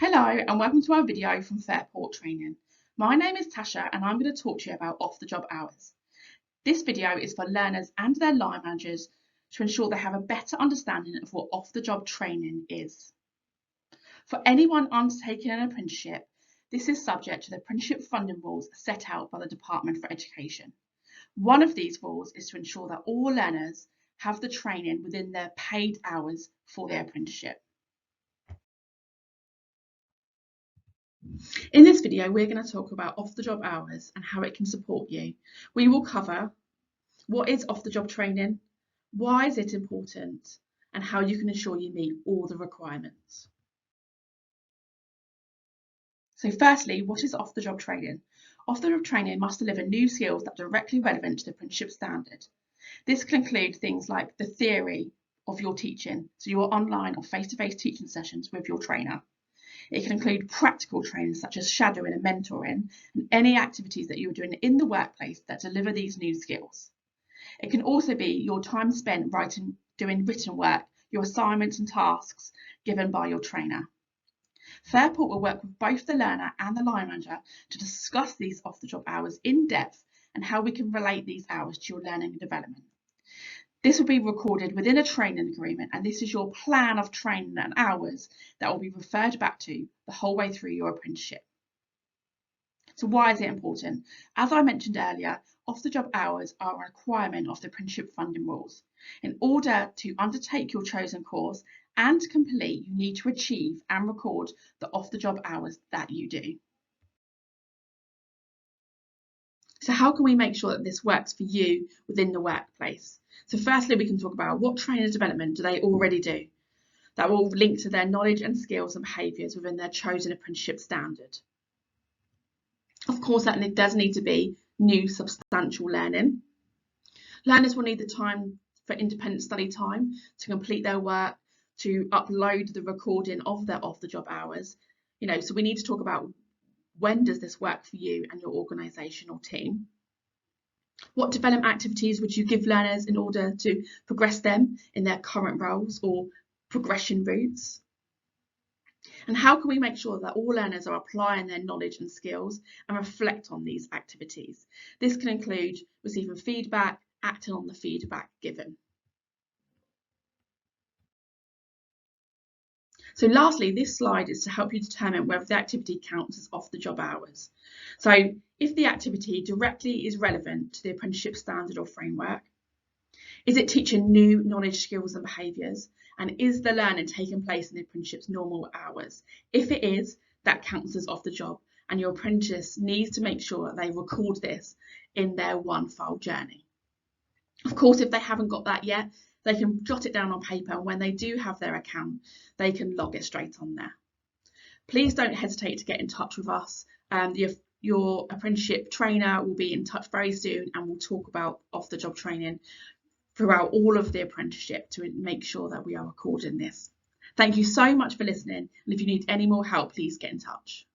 Hello and welcome to our video from Fairport Training. My name is Tasha and I'm going to talk to you about off-the-job hours. This video is for learners and their line managers to ensure they have a better understanding of what off-the-job training is. For anyone undertaking an apprenticeship, this is subject to the apprenticeship funding rules set out by the Department for Education. One of these rules is to ensure that all learners have the training within their paid hours for their apprenticeship. In this video, we're going to talk about off-the-job hours and how it can support you. We will cover what is off-the-job training, why is it important, and how you can ensure you meet all the requirements. So firstly, what is off-the-job training? Off-the-job training must deliver new skills that are directly relevant to the apprenticeship standard. This can include things like the theory of your teaching, so your online or face-to-face teaching sessions with your trainer. It can include practical training such as shadowing and mentoring and any activities that you're doing in the workplace that deliver these new skills. It can also be your time spent doing written work, your assignments and tasks given by your trainer. Fairport will work with both the learner and the line manager to discuss these off-the-job hours in depth and how we can relate these hours to your learning and development. This will be recorded within a training agreement, and this is your plan of training and hours that will be referred back to the whole way through your apprenticeship. So why is it important? As I mentioned earlier, off-the-job hours are a requirement of the apprenticeship funding rules. In order to undertake your chosen course and complete, you need to achieve and record the off-the-job hours that you do. So how can we make sure that this works for you within the workplace? So firstly, we can talk about what training and development do they already do that will link to their knowledge and skills and behaviours within their chosen apprenticeship standard. Of course, that does need to be new substantial learning. Learners will need the time for independent study time to complete their work, to upload the recording of their off-the-job hours. So we need to talk about when does this work for you and your organisation or team. What development activities would you give learners in order to progress them in their current roles or progression routes? And how can we make sure that all learners are applying their knowledge and skills and reflect on these activities? This can include receiving feedback, acting on the feedback given. So lastly, this slide is to help you determine whether the activity counts as off-the-job hours. So if the activity directly is relevant to the apprenticeship standard or framework, is it teaching new knowledge, skills and behaviours? And is the learning taking place in the apprenticeship's normal hours? If it is, that counts as off-the-job, and your apprentice needs to make sure that they record this in their one-file journey. Of course, if they haven't got that yet, they can jot it down on paper, and when they do have their account, they can log it straight on there. Please don't hesitate to get in touch with us. Your apprenticeship trainer will be in touch very soon, and we'll talk about off-the-job training throughout all of the apprenticeship to make sure that we are recording this. Thank you so much for listening, and if you need any more help, please get in touch.